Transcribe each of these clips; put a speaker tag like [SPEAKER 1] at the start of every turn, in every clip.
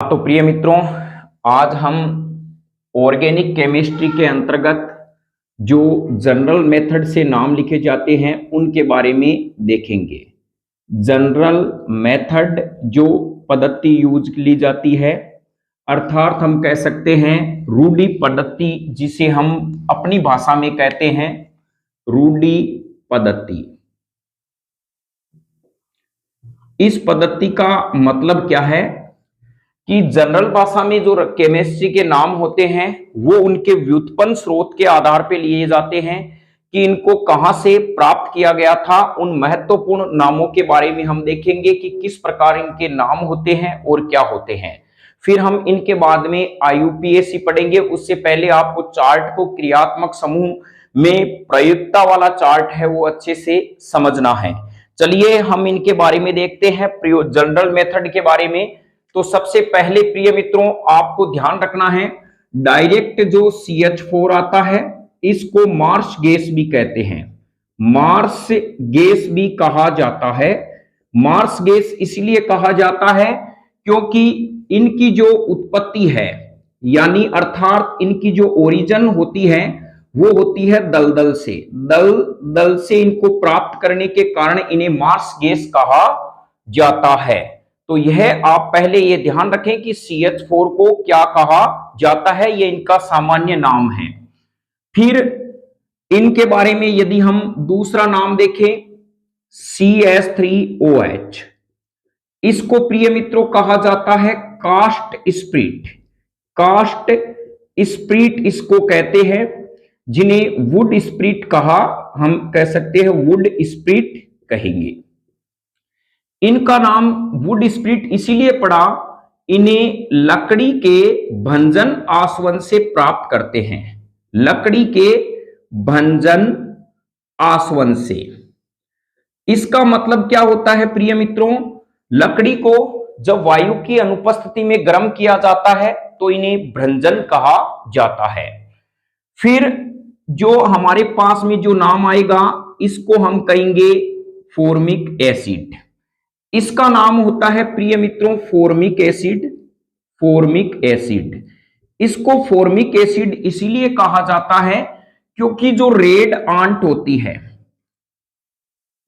[SPEAKER 1] तो प्रिय मित्रों, आज हम ऑर्गेनिक केमिस्ट्री के अंतर्गत जो जनरल मेथड से नाम लिखे जाते हैं उनके बारे में देखेंगे। जनरल मेथड जो पद्धति यूज ली जाती है, अर्थात हम कह सकते हैं रूढ़ि पद्धति, जिसे हम अपनी भाषा में कहते हैं रूढ़ि पद्धति। इस पद्धति का मतलब क्या है कि जनरल भाषा में जो केमिस्ट्री के नाम होते हैं वो उनके व्युत्पन्न स्रोत के आधार पर लिए जाते हैं कि इनको कहां से प्राप्त किया गया था। उन महत्वपूर्ण नामों के बारे में हम देखेंगे कि किस प्रकार इनके नाम होते हैं और क्या होते हैं। फिर हम इनके बाद में IUPAC पढ़ेंगे। उससे पहले आपको चार्ट को क्रियात्मक समूह में प्रयुक्तता वाला चार्ट है वो अच्छे से समझना है। चलिए हम इनके बारे में देखते हैं, जनरल मेथड के बारे में। तो सबसे पहले प्रिय मित्रों, आपको ध्यान रखना है डायरेक्ट जो CH4 आता है इसको मार्श गैस भी कहते हैं। मार्श गैस भी कहा जाता है। मार्श गैस इसलिए कहा जाता है क्योंकि इनकी जो उत्पत्ति है, यानी अर्थात इनकी जो ओरिजिन होती है वो होती है दलदल से। दलदल से इनको प्राप्त करने के कारण इन्हें मार्श गैस कहा जाता है। तो यह आप पहले ये ध्यान रखें कि CH4 को क्या कहा जाता है, ये इनका सामान्य नाम है। फिर इनके बारे में यदि हम दूसरा नाम देखें CH3OH, इसको प्रिय मित्रों कहा जाता है कास्ट स्प्रिट। कास्ट स्प्रिट इसको कहते हैं, जिन्हें वुड स्प्रिट कहा, हम कह सकते हैं वुड स्प्रिट कहेंगे। इनका नाम वुड स्प्रिट इसीलिए पड़ा, इन्हें लकड़ी के भंजन आसवन से प्राप्त करते हैं। लकड़ी के भंजन आसवन से इसका मतलब क्या होता है प्रिय मित्रों, लकड़ी को जब वायु की अनुपस्थिति में गर्म किया जाता है तो इन्हें भंजन कहा जाता है। फिर जो हमारे पास में जो नाम आएगा इसको हम कहेंगे फॉर्मिक एसिड। इसका नाम होता है प्रिय मित्रों फॉर्मिक एसिड। फॉर्मिक एसिड, इसको फॉर्मिक एसिड इसीलिए कहा जाता है क्योंकि जो रेड आंट होती है,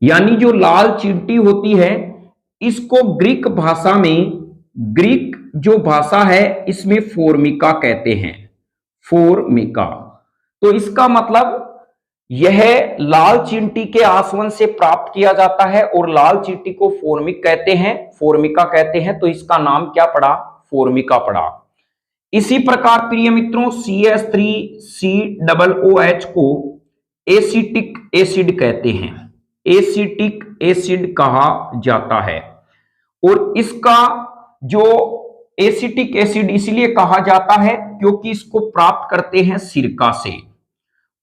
[SPEAKER 1] यानी जो लाल चींटी होती है, इसको ग्रीक भाषा में, ग्रीक जो भाषा है इसमें फॉर्मिका कहते हैं। फॉर्मिका, तो इसका मतलब यह लाल चींटी के आसवन से प्राप्त किया जाता है और लाल चींटी को फॉर्मिक कहते हैं, फॉर्मिका कहते हैं, तो इसका नाम क्या पड़ा, फॉर्मिका पड़ा। इसी प्रकार प्रिय मित्रों CH3COOH को एसिटिक एसिड कहते हैं। एसिटिक एसिड कहा जाता है और इसका जो एसिटिक एसिड इसलिए कहा जाता है क्योंकि इसको प्राप्त करते हैं सिरका से,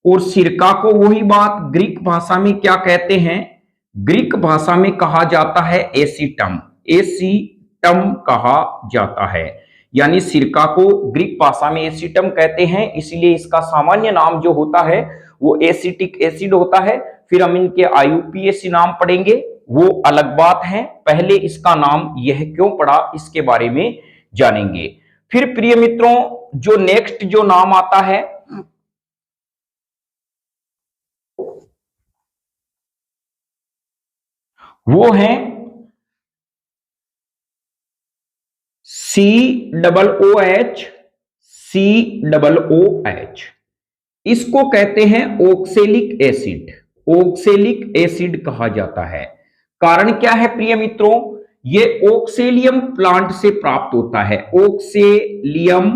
[SPEAKER 1] और सिरका को वही बात ग्रीक भाषा में क्या कहते हैं, ग्रीक भाषा में कहा जाता है एसीटम। एसीटम कहा जाता है, यानी सिरका को ग्रीक भाषा में एसीटम कहते हैं, इसलिए इसका सामान्य नाम जो होता है वो एसिटिक एसिड होता है। फिर हम इनके IUPAC नाम पढ़ेंगे, वो अलग बात है। पहले इसका नाम यह क्यों पड़ा इसके बारे में जानेंगे। फिर प्रिय मित्रों जो नेक्स्ट जो नाम आता है वो है COOH। COOH इसको कहते हैं ऑक्सैलिक एसिड। ऑक्सैलिक एसिड कहा जाता है। कारण क्या है प्रिय मित्रों, ये ऑक्सेलियम प्लांट से प्राप्त होता है। ऑक्सेलियम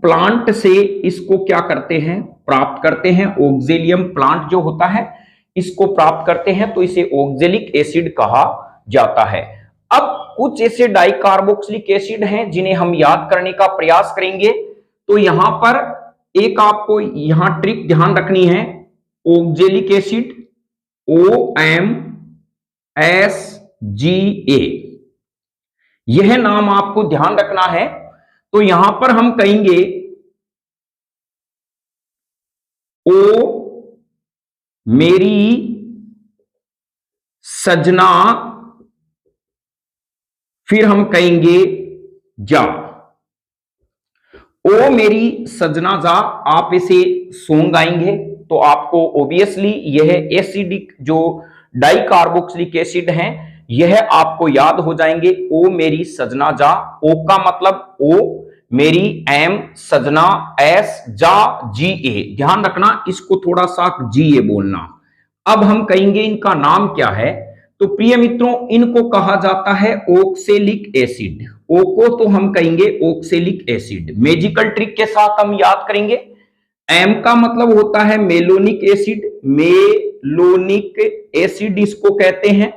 [SPEAKER 1] प्लांट से इसको क्या करते हैं, प्राप्त करते हैं। ऑक्सेलियम प्लांट जो होता है इसको प्राप्त करते हैं, तो इसे ऑक्सैलिक एसिड कहा जाता है। अब कुछ ऐसे डाइकार्बोक्सिलिक एसिड हैं जिन्हें हम याद करने का प्रयास करेंगे। तो यहां पर एक आपको यहां ट्रिक ध्यान रखनी है, ऑक्सैलिक एसिड OMSGA, यह नाम आपको ध्यान रखना है। तो यहां पर हम कहेंगे ओ मेरी सजना फिर हम कहेंगे जा। ओ मेरी सजना जा, आप इसे सॉन्ग गाएंगे तो आपको ऑब्वियसली यह एसिडिक जो डाइकार्बोक्सिलिक एसिड है यह आपको याद हो जाएंगे। ओ मेरी सजना जा, ओ का मतलब ओ, मेरी एम, सजना एस, जा जी ए, ध्यान रखना इसको थोड़ा सा जी ए बोलना। अब हम कहेंगे इनका नाम क्या है, तो प्रिय मित्रों इनको कहा जाता है ओक्सेलिक एसिड। ओ को तो हम कहेंगे ओक्सेलिक एसिड। मैजिकल ट्रिक के साथ हम याद करेंगे। एम का मतलब होता है मेलोनिक एसिड, मेलोनिक एसिड इसको कहते हैं।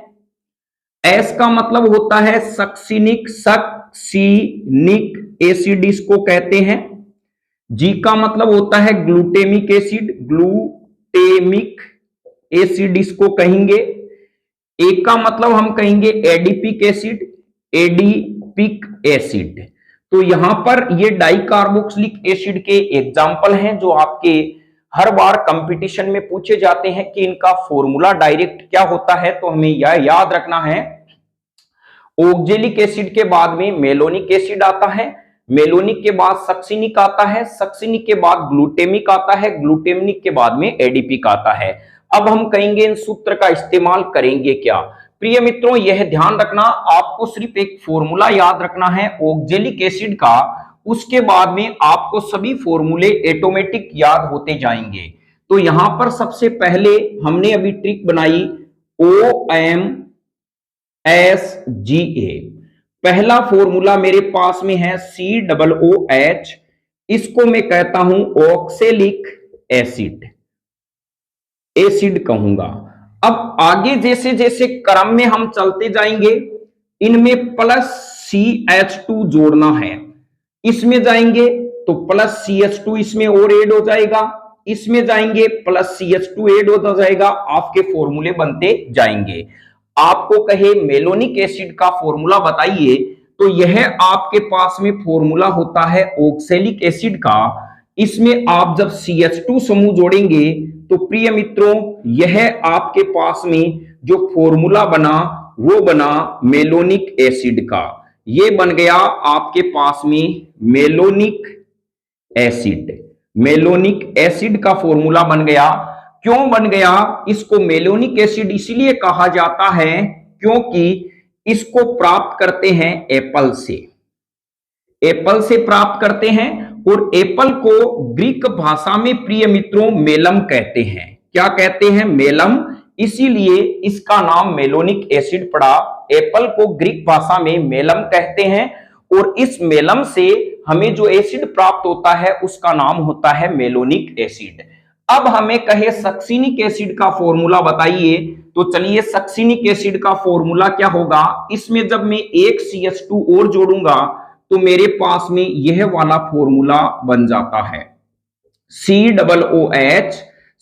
[SPEAKER 1] एस का मतलब होता है सक्सिनिक, सक्सिनिक एसिड इसको कहते हैं। जी का मतलब होता है ग्लूटेमिक एसिड, ग्लूटेमिक एसिड इसको कहेंगे। ए का मतलब हम कहेंगे एडिपिक एसिड, एडिपिक एसिड। तो यहां पर ये डाइकार्बोक्सिलिक एसिड के एग्जाम्पल हैं जो आपके हर बार कंपटीशन में पूछे जाते हैं कि इनका फॉर्मूला डायरेक्ट क्या होता है। तो हमें यह याद रखना है, ऑक्जेलिक एसिड के बाद में मेलोनिक एसिड आता है, मेलोनिक के बाद सक्सिनिक आता है, सक्सिनिक के बाद ग्लूटेमिक आता है, ग्लूटेमिक के बाद में एडिपिक आता है। अब हम कहेंगे इन सूत्र का इस्तेमाल करेंगे क्या। प्रिय मित्रों यह ध्यान रखना, आपको सिर्फ एक फॉर्मूला याद रखना है ऑक्जेलिक एसिड का, उसके बाद में आपको सभी फॉर्मूले ऑटोमेटिक याद होते जाएंगे। तो यहां पर सबसे पहले हमने अभी ट्रिक बनाई OMSGA। पहला फॉर्मूला मेरे पास में है COOH, इसको मैं कहता हूं ऑक्सेलिक एसिड, एसिड कहूंगा। अब आगे जैसे जैसे क्रम में हम चलते जाएंगे इनमें प्लस CH2 जोड़ना है। इसमें जाएंगे तो प्लस CH2 इसमें और ऐड हो जाएगा, इसमें जाएंगे प्लस CH2 ऐड हो जाएगा, आपके फॉर्मूले बनते जाएंगे। आपको कहे मेलोनिक एसिड का फॉर्मूला बताइए तो यह आपके पास में फॉर्मूला होता है ऑक्सेलिक एसिड का। इसमें आप जब CH2 समूह जोड़ेंगे तो प्रिय मित्रों यह आपके पास में जो फॉर्मूला बना वो बना मेलोनिक एसिड का। ये बन गया आपके पास में मेलोनिक एसिड, मेलोनिक एसिड का फॉर्मूला बन गया। क्यों बन गया, इसको मेलोनिक एसिड इसलिए कहा जाता है क्योंकि इसको प्राप्त करते हैं एप्पल से, एप्पल से प्राप्त करते हैं। और एप्पल को ग्रीक भाषा में प्रिय मित्रों मेलम कहते हैं। क्या कहते हैं, मेलम, इसीलिए इसका नाम मेलोनिक एसिड पड़ा। एप्पल को ग्रीक भाषा में मेलम कहते हैं और इस मेलम से हमें जो एसिड प्राप्त होता है उसका नाम होता है मेलोनिक एसिड। अब हमें कहे सक्सिनिक एसिड का फॉर्मूला बताइए, तो चलिए सक्सिनिक एसिड का फॉर्मूला क्या होगा। इसमें जब मैं एक CH2 और जोड़ूंगा तो मेरे पास में यह वाला फॉर्मूला बन जाता है COOH,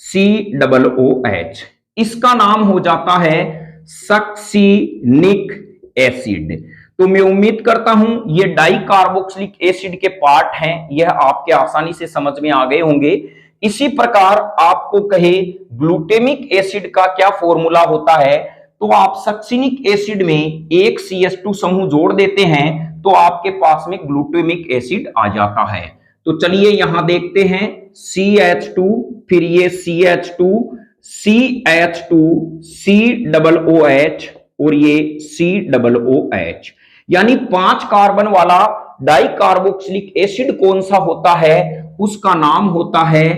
[SPEAKER 1] COOH। इसका नाम हो जाता है सक्सिनिक एसिड। तो मैं उम्मीद करता हूं ये डाइकार्बोक्सिलिक एसिड के पार्ट हैं, यह आपके आसानी से समझ में आ गए होंगे। इसी प्रकार आपको कहे ग्लूटेमिक एसिड का क्या फॉर्मूला होता है, तो आप सक्सिनिक एसिड में एक CH2 समूह जोड़ देते हैं तो आपके पास में ग्लूटेमिक एसिड आ जाता है। तो चलिए यहां देखते हैं CH2, फिर ये CH2, CH2, COOH और ये COOH, यानी 5 कार्बन वाला डाइकार्बोक्सिलिक एसिड कौन सा होता है, उसका नाम होता है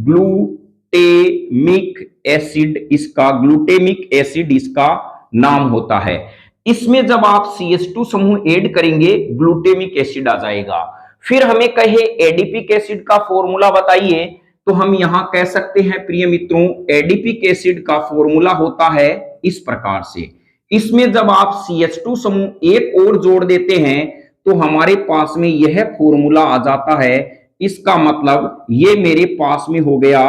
[SPEAKER 1] ग्लूटेमिक एसिड। इसका ग्लूटेमिक एसिड इसका नाम होता है। इसमें जब आप CH2 समूह ऐड करेंगे ग्लूटेमिक एसिड आ जाएगा। फिर हमें कहे एडिपिक एसिड का फॉर्मूला बताइए, तो हम यहां कह सकते हैं प्रिय मित्रों एडिपिक एसिड का फॉर्मूला होता है इस प्रकार से। इसमें जब आप CH2 समूह एक और जोड़ देते हैं तो हमारे पास में यह फॉर्मूला आ जाता है। इसका मतलब ये मेरे पास में हो गया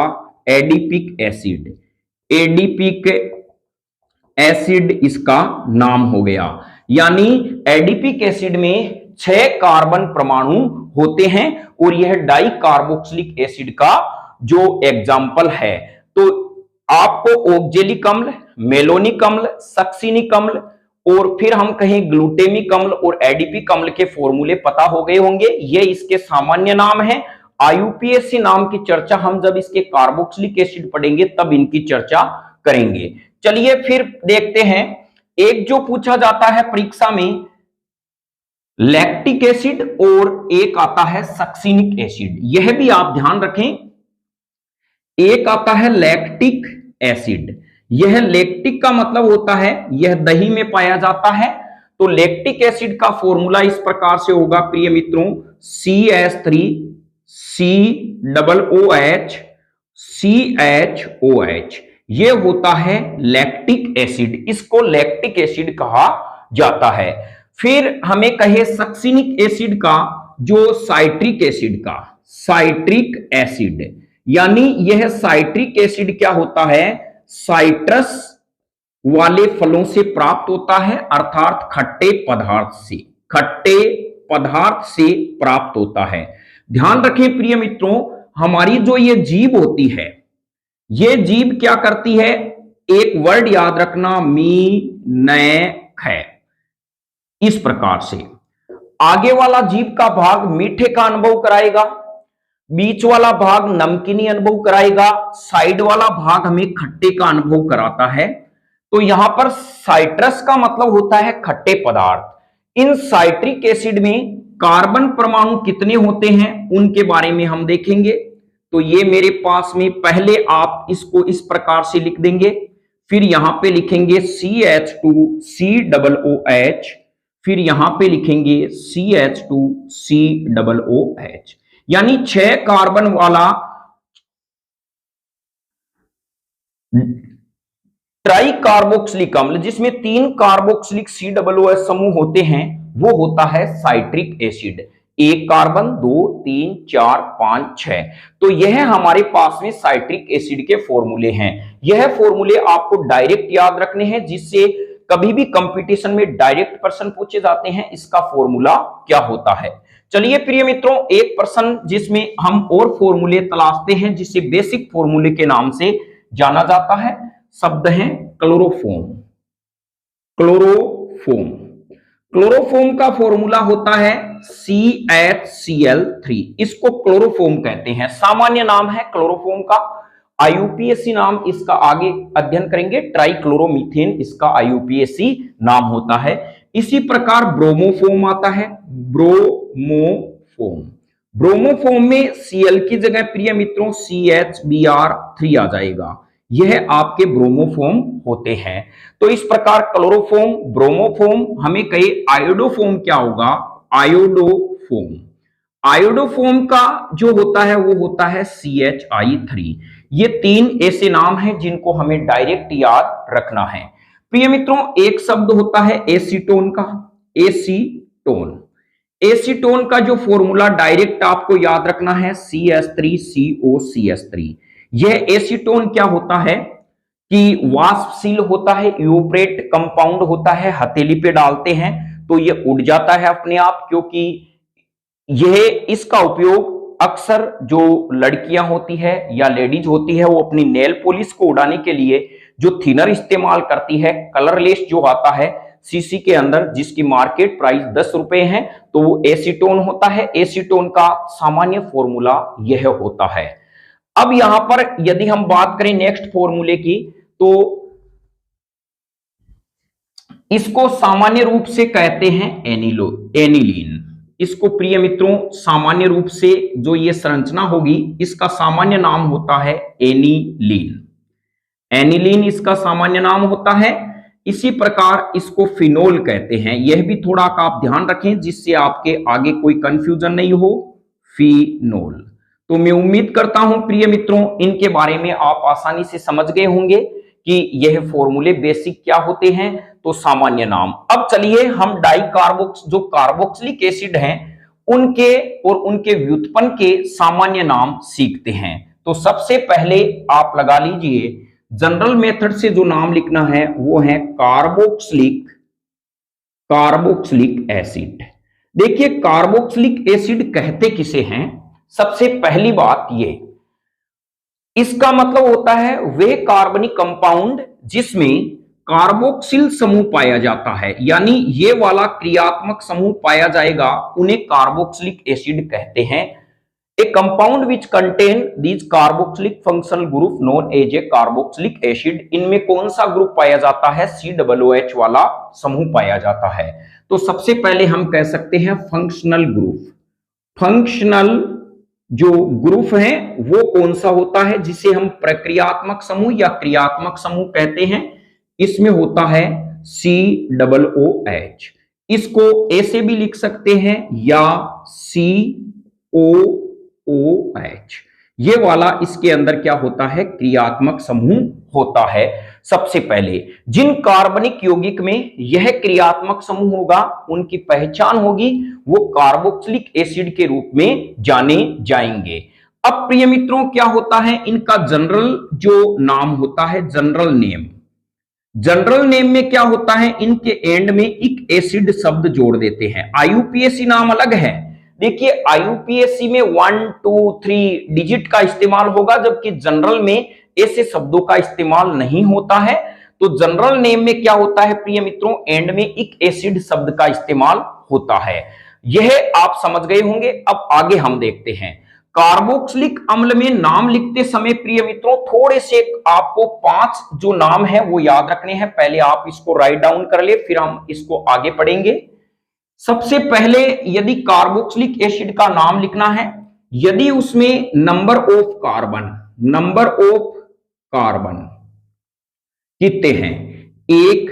[SPEAKER 1] एडिपिक एसिड, एडिपिक एसिड इसका नाम हो गया। यानी एडिपिक एसिड में 6 कार्बन परमाणु होते हैं और यह डाइकार्बोक्सिलिक एसिड का जो एग्जाम्पल है। तो आपको ऑक्जेलिक अम्ल, मेलोनिक अम्ल, सक्सिनिक अम्ल और फिर हम कहें ग्लूटेमिक अम्ल और एडीपिक अम्ल के फॉर्मूले पता हो गए होंगे, ये इसके सामान्य नाम है। आईयूपीएसी नाम की चर्चा हम जब इसके कार्बोक्सिलिक एसिड पढ़ेंगे तब इनकी चर्चा करेंगे। चलिए फिर देखते हैं, एक जो पूछा जाता है परीक्षा में लैक्टिक एसिड और एक आता है सक्सिनिक एसिड, यह भी आप ध्यान रखें। एक आता है लैक्टिक एसिड, यह लैक्टिक का मतलब होता है यह दही में पाया जाता है। तो लैक्टिक एसिड का फॉर्मूला इस प्रकार से होगा प्रिय मित्रों, CH3COOH CHOH, ये होता है लैक्टिक एसिड, इसको लैक्टिक एसिड कहा जाता है। फिर हमें कहे सक्सिनिक एसिड का, जो साइट्रिक एसिड का, साइट्रिक एसिड, यानी यह साइट्रिक एसिड क्या होता है, साइट्रस वाले फलों से प्राप्त होता है, अर्थात खट्टे पदार्थ से प्राप्त होता है। ध्यान रखें प्रिय मित्रों, हमारी जो ये जीभ होती है, ये जीभ क्या करती है, एक वर्ड याद रखना, है, इस प्रकार से आगे वाला जीभ का भाग मीठे का अनुभव कराएगा, बीच वाला भाग नमकीनी अनुभव कराएगा, साइड वाला भाग हमें खट्टे का अनुभव कराता है। तो यहां पर साइट्रस का मतलब होता है खट्टे पदार्थ। इन साइट्रिक एसिड में कार्बन परमाणु कितने होते हैं उनके बारे में हम देखेंगे। तो ये मेरे पास में, पहले आप इसको इस प्रकार से लिख देंगे, फिर यहां पे लिखेंगे CH2COOH, फिर यहां पे लिखेंगे CH2COOH, यानी 6 कार्बन वाला ट्राई कार्बोक्सिलिक अम्ल, जिसमें 3 कार्बोक्सिलिक COOH समूह होते हैं, वो होता है साइट्रिक एसिड। 1 कार्बन, 2, 3, 4, 5, 6। तो यह हमारे पास में साइट्रिक एसिड के फॉर्मूले हैं। यह फॉर्मूले आपको डायरेक्ट याद रखने हैं, जिससे कभी भी कंपटीशन में डायरेक्ट प्रश्न पूछे जाते हैं, इसका फॉर्मूला क्या होता है। चलिए प्रिय मित्रों, एक प्रश्न जिसमें हम और फॉर्मूले तलाशते हैं, जिसे बेसिक फॉर्मूले के नाम से जाना जाता है, शब्द है क्लोरोफॉर्म। क्लोरोफॉर्म का फॉर्मूला होता है CHCl3, इसको क्लोरोफॉर्म कहते हैं, सामान्य नाम है क्लोरोफॉर्म का। आईयूपीएसी नाम इसका आगे अध्ययन करेंगे, ट्राइक्लोरोमीथेन इसका आईयूपीएसी नाम होता है। इसी प्रकार ब्रोमोफॉर्म आता है, ब्रोमोफॉर्म में Cl की जगह प्रिय मित्रों CHBr3 आ जाएगा, यह आपके ब्रोमोफॉर्म होते हैं। तो इस प्रकार क्लोरोफॉर्म, ब्रोमोफॉर्म, हमें कहे आयोडोफॉर्म क्या होगा, आयोडोफॉर्म का जो होता है वो होता है CHI3। ये 3 ऐसे नाम हैं जिनको हमें डायरेक्ट याद रखना है। प्रिय मित्रों, एक शब्द होता है एसीटोन का, एसीटोन का जो फॉर्मूला डायरेक्ट आपको याद रखना है CH3COCH3। यह एसीटोन क्या होता है कि वाष्पशील होता है, इवोपरेट कंपाउंड होता है, हथेली पे डालते हैं तो यह उड़ जाता है अपने आप, क्योंकि यह इसका उपयोग अक्सर जो लड़कियां होती है या लेडीज होती है वो अपनी नेल पॉलिश को उड़ाने के लिए जो थिनर इस्तेमाल करती है, कलरलेस जो आता है सीसी के अंदर, जिसकी मार्केट प्राइस 10 रुपए है, तो वो एसीटोन होता है। एसीटोन का सामान्य फॉर्मूला यह होता है। अब यहां पर यदि हम बात करें नेक्स्ट फॉर्मूले की, तो इसको सामान्य रूप से कहते हैं एनिलीन। इसको प्रिय मित्रों सामान्य रूप से जो ये संरचना होगी, इसका सामान्य नाम होता है एनिलीन इसका सामान्य नाम होता है। इसी प्रकार इसको फिनोल कहते हैं, यह भी थोड़ा आप ध्यान रखें जिससे आपके आगे कोई कंफ्यूजन नहीं हो, फिनोल। तो मैं उम्मीद करता हूं प्रिय मित्रों इनके बारे में आप आसानी से समझ गए होंगे कि यह फॉर्मूले बेसिक क्या होते हैं, तो सामान्य नाम। अब चलिए हम जो कार्बोक्सिलिक एसिड हैं उनके और उनके व्युत्पन्न के सामान्य नाम सीखते हैं। तो सबसे पहले आप लगा लीजिए, जनरल मेथड से जो नाम लिखना है वो है कार्बोक्सिलिक एसिड। देखिए कार्बोक्सिलिक एसिड कहते किसे हैं, सबसे पहली बात ये, इसका मतलब होता है वे कार्बनिक कंपाउंड जिसमें कार्बोक्सिल समूह पाया जाता है, यानी ये वाला क्रियात्मक समूह पाया जाएगा, उन्हें कार्बोक्सिलिक एसिड कहते हैं। A compound which contain these carboxylic functional group known as a carboxylic acid, इनमें कौन सा ग्रुप पाया जाता है? COOH वाला समूह पाया जाता है। तो सबसे पहले हम कह सकते हैं फंक्शनल ग्रुप। फंक्शनल जो ग्रुप है वो कौन सा होता है जिसे हम प्रक्रियात्मक समूह या क्रियात्मक समूह कहते हैं? इसमें होता है COOH। इसको ऐसे भी लिख सकते हैं या COOH। ये वाला इसके अंदर क्या होता है? क्रियात्मक समूह होता है। सबसे पहले जिन कार्बनिक यौगिक में यह क्रियात्मक समूह होगा उनकी पहचान होगी, वो कार्बोक्सिलिक एसिड के रूप में जाने जाएंगे। अब प्रिय मित्रों क्या होता है? इनका जनरल जो नाम होता है, जनरल नेम। जनरल नेम में क्या होता है? इनके एंड में एक एसिड शब्द जोड़ देते हैं। IUPAC नाम अलग है। देखिए IUPAC में 1 2 3 डिजिट का इस्तेमाल होगा, जबकि जनरल में ऐसे शब्दों का इस्तेमाल नहीं होता है। तो जनरल नेम में क्या होता है प्रिय मित्रों? एंड में एक एसिड शब्द का इस्तेमाल होता है। यह आप समझ गए होंगे। अब आगे हम देखते हैं। कार्बोक्सिलिक अम्ल में नाम लिखते समय प्रिय मित्रों थोड़े से आपको 5 जो नाम है वो याद रखने हैं। पहले आप इसको राइट डाउन कर ले, फिर हम इसको आगे पढ़ेंगे। सबसे पहले यदि कार्बोक्सिलिक एसिड का नाम लिखना है, यदि उसमें नंबर ऑफ कार्बन कितने हैं? 1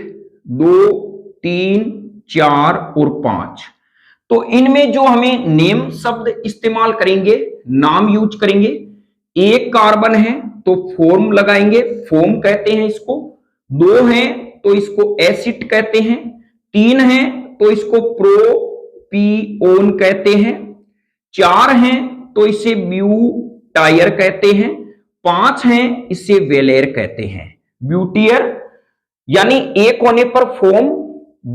[SPEAKER 1] 2 3 4 और 5, तो इनमें जो हमें नेम शब्द इस्तेमाल करेंगे, नाम यूज करेंगे। 1 कार्बन है तो फॉर्म लगाएंगे, फॉर्म कहते हैं इसको। 2 है तो इसको एसिड कहते हैं। 3 है तो इसको प्रोपिओन कहते हैं। 4 है तो इसे ब्यूटायर कहते हैं। 5 है इसे वेलेर कहते हैं, ब्यूटियर। यानी 1 होने पर फॉर्म,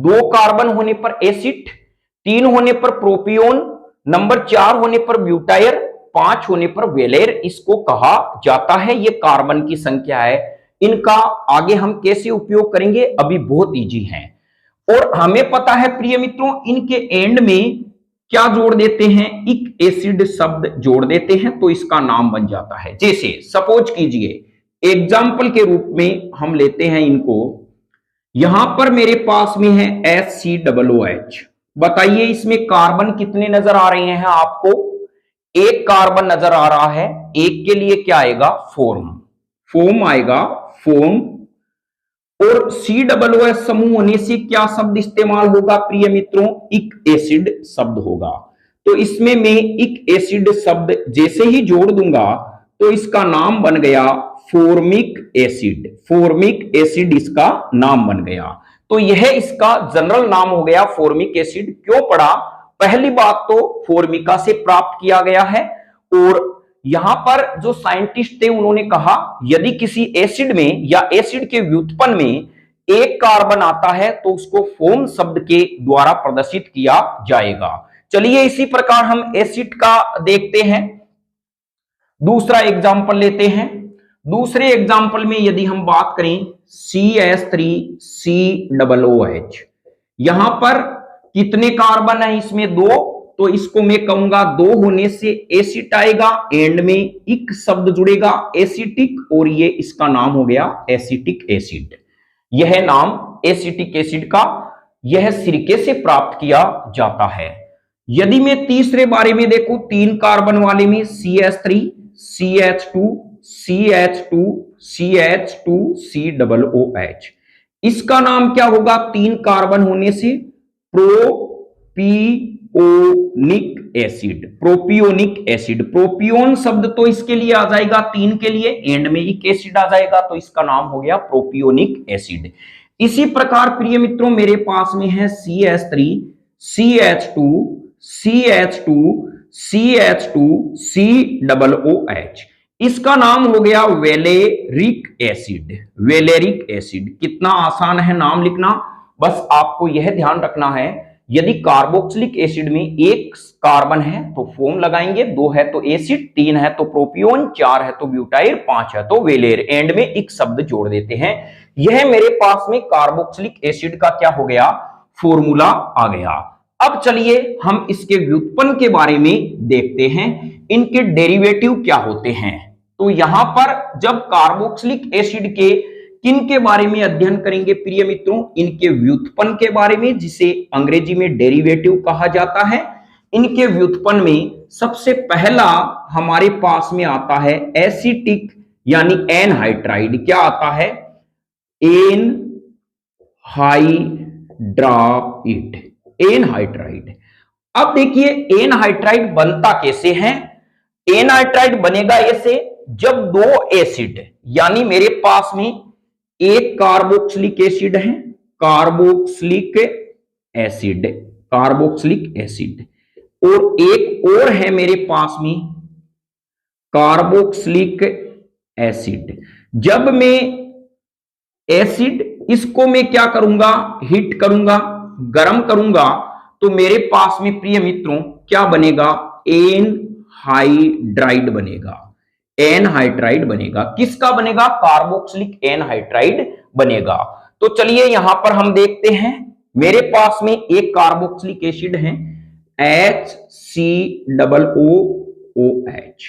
[SPEAKER 1] 2 कार्बन होने पर एसिड, 3 होने पर प्रोपियोन, नंबर 4 होने पर ब्यूटायर, 5 होने पर वेलेर इसको कहा जाता है। ये कार्बन की संख्या है। इनका आगे हम कैसे उपयोग करेंगे अभी बहुत इजी है। और हमें पता है प्रिय मित्रों इनके एंड में क्या जोड़ देते हैं? एक एसिड शब्द जोड़ देते हैं, तो इसका नाम बन जाता है। जैसे सपोज कीजिए एग्जाम्पल के रूप में हम लेते हैं इनको। यहां पर मेरे पास में है HCOOH। बताइए इसमें कार्बन कितने नजर आ रहे हैं आपको? 1 कार्बन नजर आ रहा है। 1 के लिए क्या आएगा? फॉर्म आएगा, फॉर्म। और COOH समूह होने से क्या शब्द इस्तेमाल होगा प्रिय मित्रों? एक एसिड शब्द होगा। तो इसमें मैं एक एसिड शब्द जैसे ही जोड़ दूंगा तो इसका नाम बन गया फॉर्मिक एसिड। फॉर्मिक एसिड इसका नाम बन गया। तो यह इसका जनरल नाम हो गया फॉर्मिक एसिड। क्यों पड़ा? पहली बात तो फॉर्मिका से प्राप्त किया गया है। और यहां पर जो साइंटिस्ट थे उन्होंने कहा यदि किसी एसिड में या एसिड के व्युत्पन्न में 1 कार्बन आता है तो उसको फॉर्म शब्द के द्वारा प्रदर्शित किया जाएगा। चलिए इसी प्रकार हम एसिड का देखते हैं। दूसरा एग्जाम्पल लेते हैं। दूसरे एग्जाम्पल में यदि हम बात करें CH3COOH, यहां पर कितने कार्बन है? इसमें 2। तो इसको मैं कहूंगा 2 होने से एसिड आएगा, एंड में एक शब्द जुड़ेगा एसिटिक, और ये इसका नाम हो गया एसिटिक एसिड। यह नाम एसिटिक एसिड का यह सिरके से प्राप्त किया जाता है। यदि मैं तीसरे बारे में देखूं, 3 कार्बन वाले में CH3 CH2 CH2 CH2 COOH, इसका नाम क्या होगा? 3 कार्बन होने से प्रोपियोनिक एसिड। प्रोपियोनिक एसिड, प्रोपियोन शब्द तो इसके लिए आ जाएगा 3 के लिए, एंड में एक एसिड आ जाएगा, तो इसका नाम हो गया प्रोपियोनिक एसिड। इसी प्रकार प्रिय मित्रों मेरे पास में है CH3 CH2 CH2 CH2 COOH, इसका नाम हो गया वेलेरिक एसिड। वेलेरिक एसिड कितना आसान है नाम लिखना। बस आपको यह ध्यान रखना है यदि कार्बोक्सिलिक एसिड में एक कार्बन है तो फोम लगाएंगे, 2 है तो एसिड, 3 है तो प्रोपियोन, 4 है तो ब्यूटाइल, 5 है तो वेलेर, एंड में एक शब्द जोड़ देते हैं। यह मेरे पास में कार्बोक्सिलिक एसिड का क्या हो गया, फॉर्मूला आ गया। अब चलिए हम इसके व्युत्पन्न के बारे में देखते हैं, इनके डेरिवेटिव क्या होते हैं। तो यहां पर जब कार्बोक्सिलिक एसिड के किन के बारे में अध्ययन करेंगे प्रिय मित्रों, इनके व्युत्पन्न के बारे में, जिसे अंग्रेजी में डेरिवेटिव कहा जाता है। इनके व्युत्पन्न में सबसे पहला हमारे पास में आता है एसिटिक यानी एनहाइड्राइड। क्या आता है, एनहाइड्राइड, एनहाइड्राइड। अब देखिए एनहाइड्राइड बनता कैसे है। एनहाइड्राइड बनेगा ऐसे, जब 2 एसिड यानी मेरे पास में एक कार्बोक्सिलिक एसिड है, कार्बोक्सिलिक एसिड, कार्बोक्सिलिक एसिड, और एक और है मेरे पास में कार्बोक्सिलिक एसिड। जब मैं एसिड इसको मैं क्या करूंगा, हीट करूंगा, गर्म करूंगा, तो मेरे पास में प्रिय मित्रों क्या बनेगा, एनहाइड्राइड बनेगा, एनहाइड्राइड बनेगा। किसका बनेगा, कार्बोक्सिलिक एनहाइड्राइड बनेगा। तो चलिए यहां पर हम देखते हैं, मेरे पास में एक कार्बोक्सिलिक एसिड है HCOOH,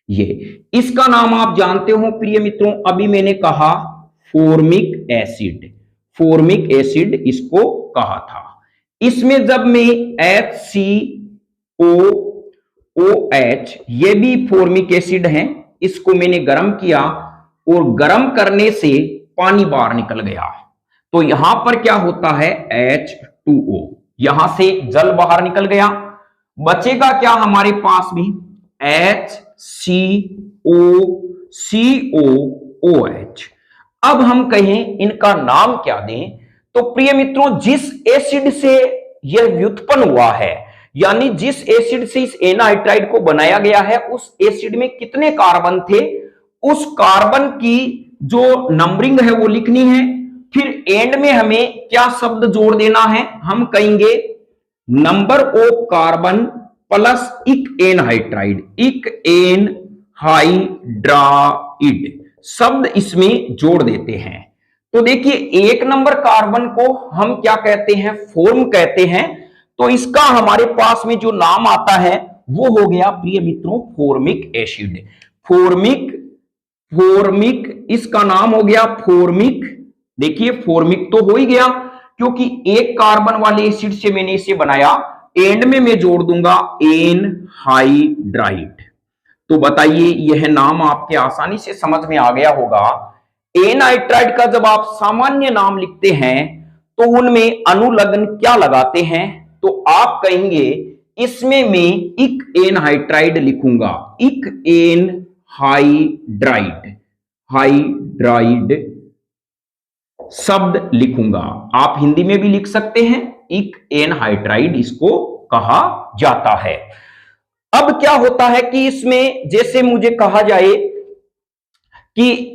[SPEAKER 1] ये इसका नाम आप जानते हो प्रिय मित्रों, अभी मैंने कहा फॉर्मिक एसिड, फॉर्मिक एसिड इसको कहा था। इसमें जब मैं HCOOH, ये भी फॉर्मिक एसिड है, इसको मैंने गर्म किया और गर्म करने से पानी बाहर निकल गया, तो यहां पर क्या होता है H2O, यहां से जल बाहर निकल गया, बचेगा क्या हमारे पास में HCOOH। अब हम कहें इनका नाम क्या दें, तो प्रिय मित्रों जिस एसिड से यह व्युत्पन्न हुआ है, यानी जिस एसिड से इस एनहाइड्राइड को बनाया गया है, उस एसिड में कितने कार्बन थे, उस कार्बन की जो नंबरिंग है वो लिखनी है। फिर एंड में हमें क्या शब्द जोड़ देना है, हम कहेंगे नंबर ऑफ कार्बन प्लस इक एनहाइड्राइड, इक एनहाइड्राइड शब्द इसमें जोड़ देते हैं। तो देखिए एक नंबर कार्बन को हम क्या कहते हैं, फॉर्म कहते हैं। तो इसका हमारे पास में जो नाम आता है वो हो गया प्रिय मित्रों फॉर्मिक एसिड, फॉर्मिक, फॉर्मिक इसका नाम हो गया फॉर्मिक। देखिए फॉर्मिक तो हो ही गया, क्योंकि एक कार्बन वाले एसिड से मैंने इसे बनाया, एंड में मैं जोड़ दूंगा एनहाइड्राइड। तो बताइए यह नाम आपके आसानी से समझ में आ गया होगा। एनहाइड्राइड का जब आप सामान्य नाम लिखते हैं तो उनमें अनुलग्न क्या लगाते हैं, तो आप कहेंगे इसमें मैं इक एनहाइड्राइड लिखूंगा, इक एनहाइड्राइड, हाइड्राइड शब्द लिखूंगा। आप हिंदी में भी लिख सकते हैं, इक एनहाइड्राइड इसको कहा जाता है। अब क्या होता है कि इसमें जैसे मुझे कहा जाए कि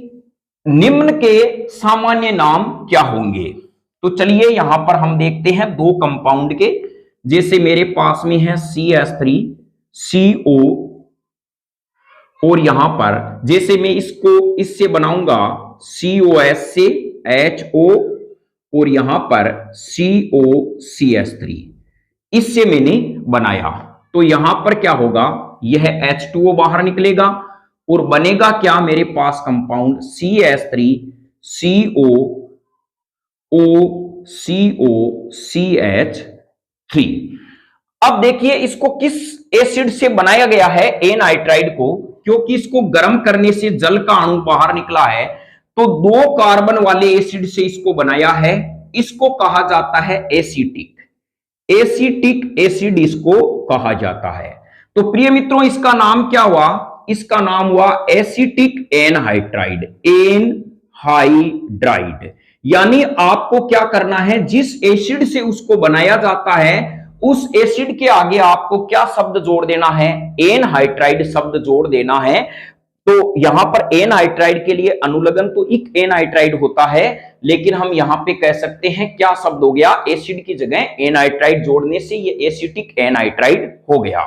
[SPEAKER 1] निम्न के सामान्य नाम क्या होंगे, तो चलिए यहां पर हम देखते हैं दो कंपाउंड के। जैसे मेरे पास में है CH3CO, और यहां पर जैसे मैं इसको इससे बनाऊंगा COS से HO, और यहां पर COCH3, इससे मैंने बनाया। तो यहां पर क्या होगा, यह H2O बाहर निकलेगा और बनेगा क्या मेरे पास कंपाउंड CH3COCOCH3। अब देखिए इसको किस एसिड से बनाया गया है एनहाइड्राइड को, क्योंकि इसको गर्म करने से जल का अणु बाहर निकला है, तो 2 कार्बन वाले एसिड से इसको बनाया है। इसको कहा जाता है एसिटिक, एसिटिक एसिड इसको कहा जाता है। तो प्रिय मित्रों इसका नाम क्या हुआ, इसका नाम हुआ एसिटिक एनहाइड्राइड, एनहाइड्राइड। यानी आपको क्या करना है, जिस एसिड से उसको बनाया जाता है उस एसिड के आगे आपको क्या शब्द जोड़ देना है, एनहाइड्राइड शब्द जोड़ देना है। तो यहां पर एनहाइड्राइड के लिए अनुलग्न तो इक एनहाइड्राइड होता है, लेकिन हम यहां पे कह सकते हैं क्या शब्द हो गया, एसिड की जगह एनहाइड्राइड जोड़ने से ये एसिटिक एनहाइड्राइड हो गया।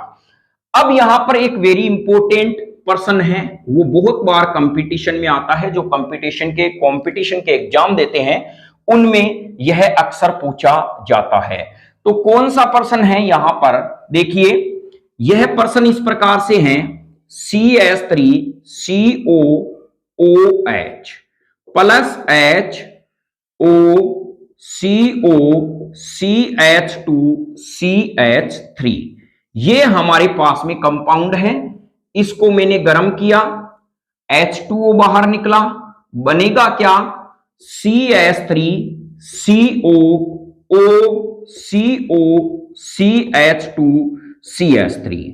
[SPEAKER 1] अब यहां पर एक वेरी इंपॉर्टेंट पर्सन है, वो बहुत बार कंपटीशन में आता है, जो कंपटीशन के एग्जाम देते हैं उनमें यह अक्सर पूछा जाता है। तो कौन सा पर्सन है यहां पर देखिए, यह पर्सन इस प्रकार से है CH3COOH प्लस HOCO CH2CH3, ये हमारे पास में कंपाउंड है। इसको मैंने गर्म किया, H2O बाहर निकला, बनेगा क्या, CH3COOCH2CH3।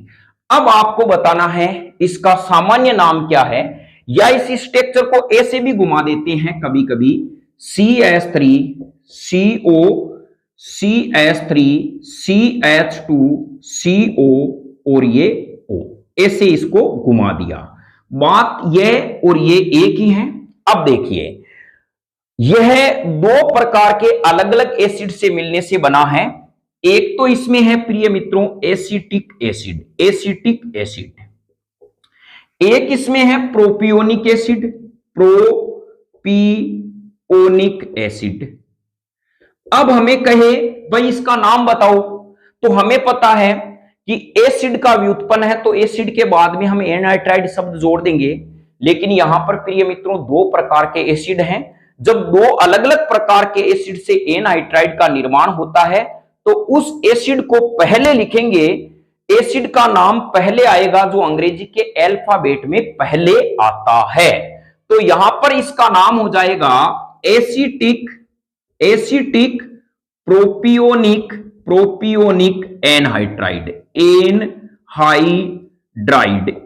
[SPEAKER 1] अब आपको बताना है इसका सामान्य नाम क्या है, या इस स्ट्रक्चर को ऐसे भी घुमा देते हैं कभी कभी, CH3CO CH3CH2CO और ये O, ऐसे इसको घुमा दिया। बात ये और ये एक ही है। अब देखिए, यह दो प्रकार के अलग अलग एसिड से मिलने से बना है। एक तो इसमें है प्रिय मित्रों एसिटिक एसिड, एक इसमें है प्रोपियोनिक एसिड, प्रोपियोनिक एसिड। अब हमें कहे भाई इसका नाम बताओ, तो हमें पता है कि एसिड का व्युत्पन्न है, तो एसिड के बाद में हम एनहाइड्राइड शब्द जोड़ देंगे। लेकिन यहां पर प्रिय मित्रों दो प्रकार के एसिड हैं, जब दो अलग अलग प्रकार के एसिड से एनहाइड्राइड का निर्माण होता है तो उस एसिड को पहले लिखेंगे, एसिड का नाम पहले आएगा जो अंग्रेजी के अल्फाबेट में पहले आता है। तो यहां पर इसका नाम हो जाएगा एसिटिक प्रोपियोनिक एनहाइड्राइड,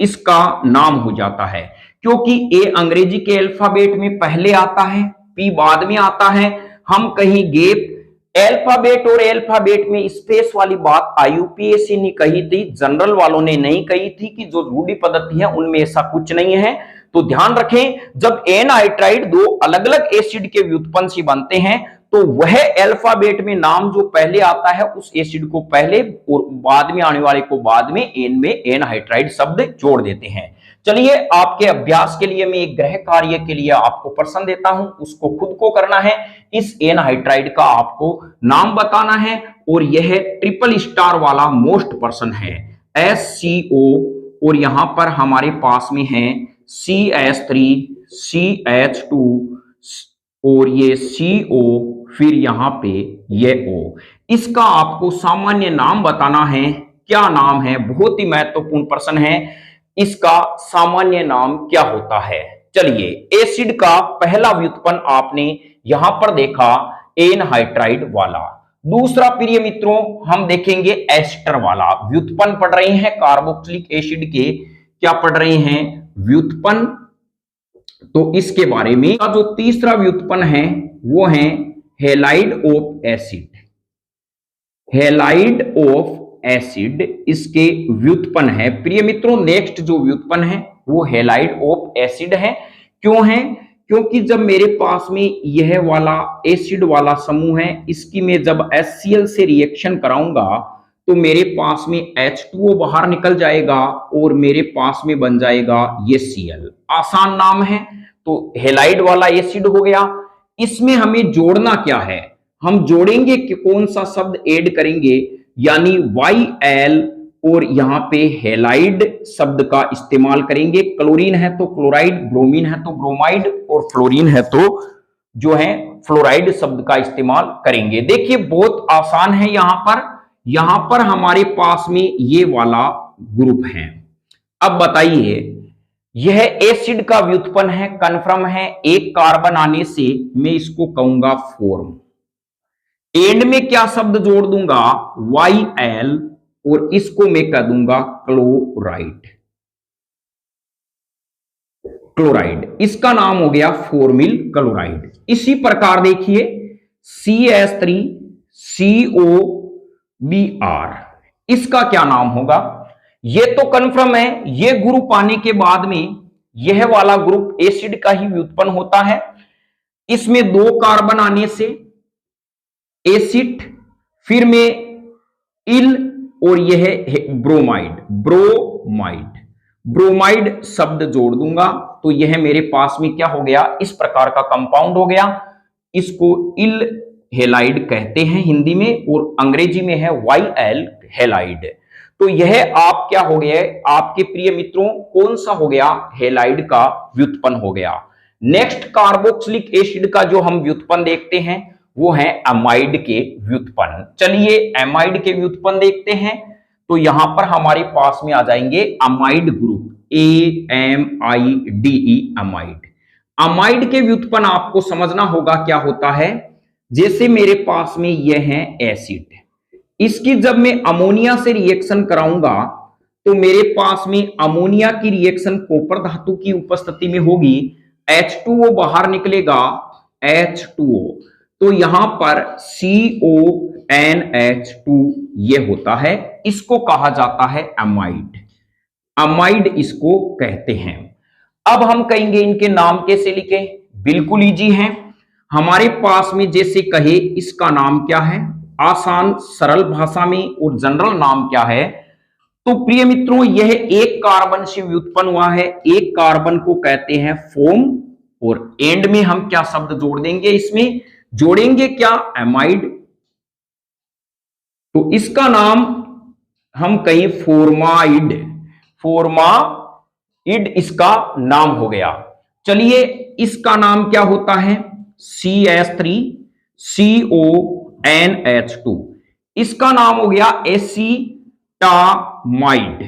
[SPEAKER 1] इसका नाम हो जाता है। क्योंकि ए अंग्रेजी के अल्फाबेट में पहले आता है, पी बाद में आता है। हम कहीं गैप अल्फाबेट और अल्फाबेट में स्पेस वाली बात IUPAC ने कही थी, जनरल वालों ने नहीं कही थी, कि जो रूढ़ि पद्धति है उनमें ऐसा कुछ नहीं है। तो ध्यान रखें, जब एनहाइड्राइड दो अलग अलग एसिड के व्युत्पन्न से बनते हैं तो वह अल्फाबेट में नाम जो पहले आता है उस एसिड को पहले और बाद में आने वाले को बाद में एनहाइड्राइड शब्द जोड़ देते हैं। चलिए, आपके अभ्यास के लिए मैं एक गृह कार्य के लिए आपको प्रश्न देता हूं, उसको खुद को करना है। इस एनहाइड्राइड का आपको नाम बताना है और यह ट्रिपल स्टार वाला मोस्ट पर्सन है SCO, और यहां पर हमारे पास में है CH3CH2 और ये CO, फिर यहां पे ये O। इसका आपको सामान्य नाम बताना है। क्या नाम है, बहुत ही महत्वपूर्ण प्रश्न है, इसका सामान्य नाम क्या होता है। चलिए, एसिड का पहला व्युत्पन्न आपने यहां पर देखा एनहाइड्राइड वाला। दूसरा प्रिय मित्रों हम देखेंगे एस्टर वाला। व्युत्पन्न पढ़ रहे हैं कार्बोक्सिलिक एसिड के, क्या पढ़ रहे हैं, व्युत्पन्न। तो इसके बारे में जो तीसरा व्युत्पन्न है वो है halide of acid. Halide of acid इसके व्युत्पन्न है प्रिय मित्रों। नेक्स्ट जो व्युत्पन्न है वो हैलाइड ऑफ एसिड है। क्यों है, क्योंकि जब मेरे पास में यह वाला एसिड वाला समूह है, इसकी मैं जब HCl से रिएक्शन कराऊंगा तो मेरे पास में H2O बाहर निकल जाएगा और मेरे पास में बन जाएगा ये Cl। आसान नाम है, तो हैलाइड वाला एसिड हो गया। इसमें हमें जोड़ना क्या है, हम जोड़ेंगे कि कौन सा शब्द ऐड करेंगे, यानी YL, और यहां पे हैलाइड शब्द का इस्तेमाल करेंगे। क्लोरीन है तो क्लोराइड, ब्रोमीन है तो ब्रोमाइड, और फ्लोरीन है तो जो है फ्लोराइड शब्द का इस्तेमाल करेंगे। देखिए बहुत आसान है। यहां पर हमारे पास में ये वाला ग्रुप है। अब बताइए, यह एसिड का व्युत्पन्न है, कन्फर्म है, एक कार्बन आने से मैं इसको कहूंगा फॉर्म। एंड में क्या शब्द जोड़ दूंगा, YL, और इसको मैं कह दूंगा क्लोराइड। इसका नाम हो गया फॉर्मिल क्लोराइड। इसी प्रकार देखिए CH3COBr, इसका क्या नाम होगा, ये तो कन्फर्म है। ये ग्रुप आने के बाद में यह वाला ग्रुप एसिड का ही व्युत्पन्न होता है। इसमें 2 कार्बन आने से एसिड, फिर में इल, और यह है ब्रोमाइड। ब्रोमाइड शब्द जोड़ दूंगा तो यह मेरे पास में क्या हो गया, इस प्रकार का कंपाउंड हो गया। इसको इल हेलाइड कहते हैं हिंदी में, और अंग्रेजी में है YL हेलाइड। तो यह आप क्या हो गया, आपके प्रिय मित्रों कौन सा हो गया, हेलाइड का व्युत्पन्न हो गया। नेक्स्ट कार्बोक्सिलिक एसिड का जो हम व्युत्पन्न देखते हैं वो है अमाइड के व्युत्पन्न। चलिए अमाइड के व्युत्पन्न देखते हैं। तो यहां पर हमारे पास में आ जाएंगे amide group, AMIDE amide. Amide के व्युत्पन्न आपको समझना होगा क्या होता है। जैसे मेरे पास में यह है एसिड, इसकी जब मैं अमोनिया से रिएक्शन कराऊंगा तो मेरे पास में अमोनिया की रिएक्शन कॉपर धातु की उपस्थिति में होगी, H2O बाहर निकलेगा, H2O, तो यहां पर CONH2 ये होता है, इसको कहा जाता है अमाइड। अमाइड इसको कहते हैं। अब हम कहेंगे इनके नाम कैसे लिखें, बिल्कुल इजी है। हमारे पास में जैसे कहे इसका नाम क्या है, आसान सरल भाषा में, और जनरल नाम क्या है। तो प्रिय मित्रों यह एक कार्बन से व्युत्पन्न हुआ है, एक कार्बन को कहते हैं फोम, और एंड में हम क्या शब्द जोड़ देंगे, इसमें जोड़ेंगे क्या, एमाइड। तो इसका नाम हम कहें फॉर्माइड, फॉर्माइड इसका नाम हो गया। चलिए इसका नाम क्या होता है, CH3CONH2, इसका नाम हो गया एसीटामाइड,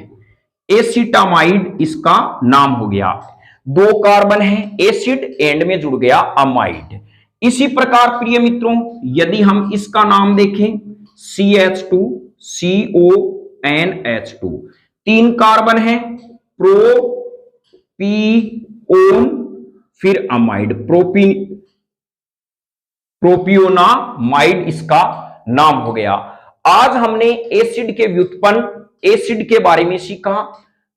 [SPEAKER 1] एसीटामाइड इसका नाम हो गया। 2 कार्बन है, एसिड, एंड में जुड़ गया अमाइड। इसी प्रकार प्रिय मित्रों यदि हम इसका नाम देखें, CH2CONH2, 3 कार्बन है, प्रोपियोन, फिर अमाइड, प्रोपियोनामाइड इसका नाम हो गया। आज हमने एसिड के व्युत्पन्न, एसिड के बारे में सीखा।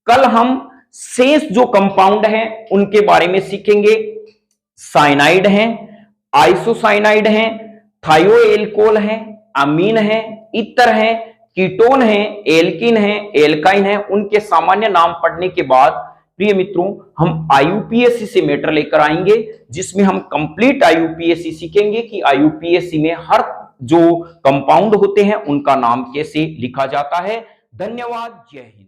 [SPEAKER 1] कल हम शेष जो कंपाउंड हैं उनके बारे में सीखेंगे। साइनाइड है, आइसोसाइनाइड है, थायोएल्कोल है, अमीन है, इतर है, कीटोन है, एल्किन है, एल्काइन है। उनके सामान्य नाम पढ़ने के बाद प्रिय मित्रों हम आईयूपीएससी से मैटर लेकर आएंगे, जिसमें हम कंप्लीट आईयूपीएससी सीखेंगे कि आईयूपीएससी में हर जो कंपाउंड होते हैं उनका नाम कैसे लिखा जाता है। धन्यवाद, जय हिंद।